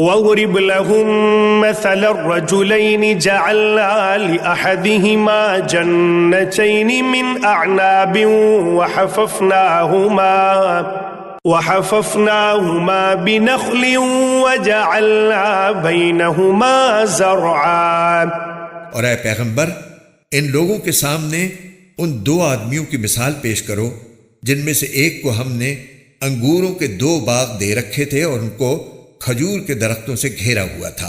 واضرب لهم مثل الرجلين جعلنا لأحدهما جنتين من أعناب وحففناهما بنخل وجعلنا بينهما زرعا۔ اور اے پیغمبر، ان لوگوں کے سامنے ان دو آدمیوں کی مثال پیش کرو جن میں سے ایک کو ہم نے انگوروں کے 2 باغ دے رکھے تھے اور ان کو کھجور کے درختوں سے گھیرا ہوا تھا،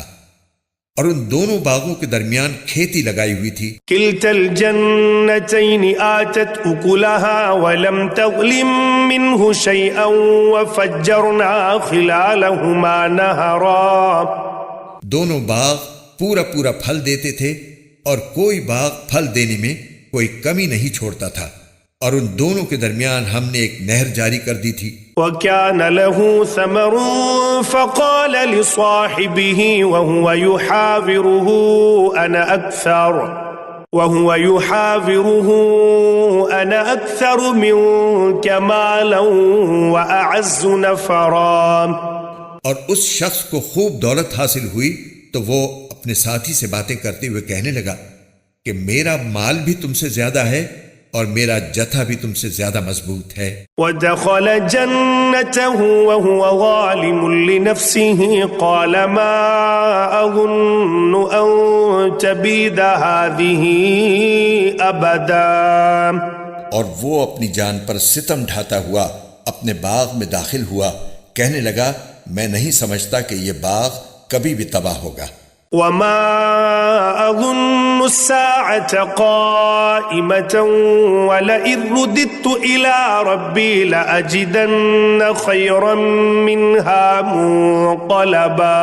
اور ان دونوں باغوں کے درمیان کھیتی لگائی ہوئی تھی۔ كلتا الجنتين آتت أكلها ولم تظلم منه شيئا وفجرنا خلالهما نهرا۔ دونوں باغ پورا پھل دیتے تھے اور کوئی باغ پھل دینے میں کوئی کمی نہیں چھوڑتا تھا، اور ان دونوں کے درمیان ہم نے ایک نہر جاری کر دی تھی۔ وَكَانَ لَهُ ثَمَرٌ فَقَالَ لِصَاحِبِهِ وَهُوَ يُحَاوِرُهُ أَنَا أَكْثَرُ مِنكَ مَالًا وَأَعَزُّ نَفَرًا۔ اور اس شخص کو خوب دولت حاصل ہوئی تو وہ اپنے ساتھی سے باتیں کرتے ہوئے کہنے لگا کہ میرا مال بھی تم سے زیادہ ہے اور میرا جتھا بھی تم سے زیادہ مضبوط ہے۔ وَدَخَلَ جَنَّتَهُ وَهُوَ ظَالِمٌ لِنَفْسِهِ قَالَ مَا أَظُنُّ أَن تَبِيدَ هَٰذِهِ أَبَدًا۔ اور وہ اپنی جان پر ستم ڈھاتا ہوا اپنے باغ میں داخل ہوا، کہنے لگا میں نہیں سمجھتا کہ یہ باغ کبھی بھی تباہ ہوگا۔ وَمَا أَظُنُّ السَّاعَةَ قَائِمَةً وَلَئِن رُّدِدتُّ إِلَىٰ رَبِّي لَأَجِدَنَّ خَيْرًا مِّنْهَا مُنقَلَبًا۔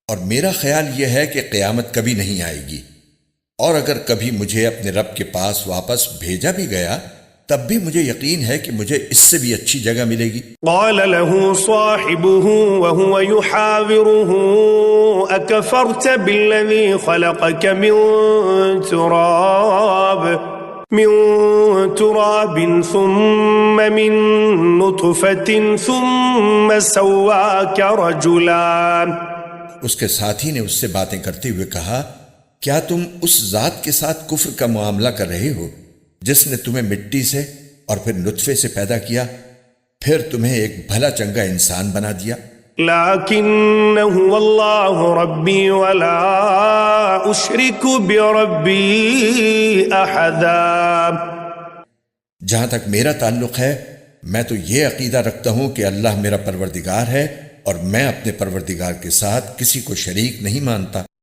اور میرا خیال یہ ہے کہ قیامت کبھی نہیں آئے گی، اور اگر کبھی مجھے اپنے رب کے پاس واپس بھیجا بھی گیا تب بھی مجھے یقین ہے کہ مجھے اس سے بھی اچھی جگہ ملے گی۔ قال له صاحبه وهو يحاوره أكفرت بالذي خلقك من تراب ثم من نطفة ثم سواك رجلا۔ اس کے ساتھی نے اس سے باتیں کرتے ہوئے کہا کیا تم اس ذات کے ساتھ کفر کا معاملہ کر رہے ہو جس نے تمہیں مٹی سے اور پھر نطفے سے پیدا کیا، پھر تمہیں ایک بھلا چنگا انسان بنا دیا۔ لیکنہ واللہ ربی ولا اشرک بربی احدا۔ جہاں تک میرا تعلق ہے میں تو یہ عقیدہ رکھتا ہوں کہ اللہ میرا پروردگار ہے اور میں اپنے پروردگار کے ساتھ کسی کو شریک نہیں مانتا۔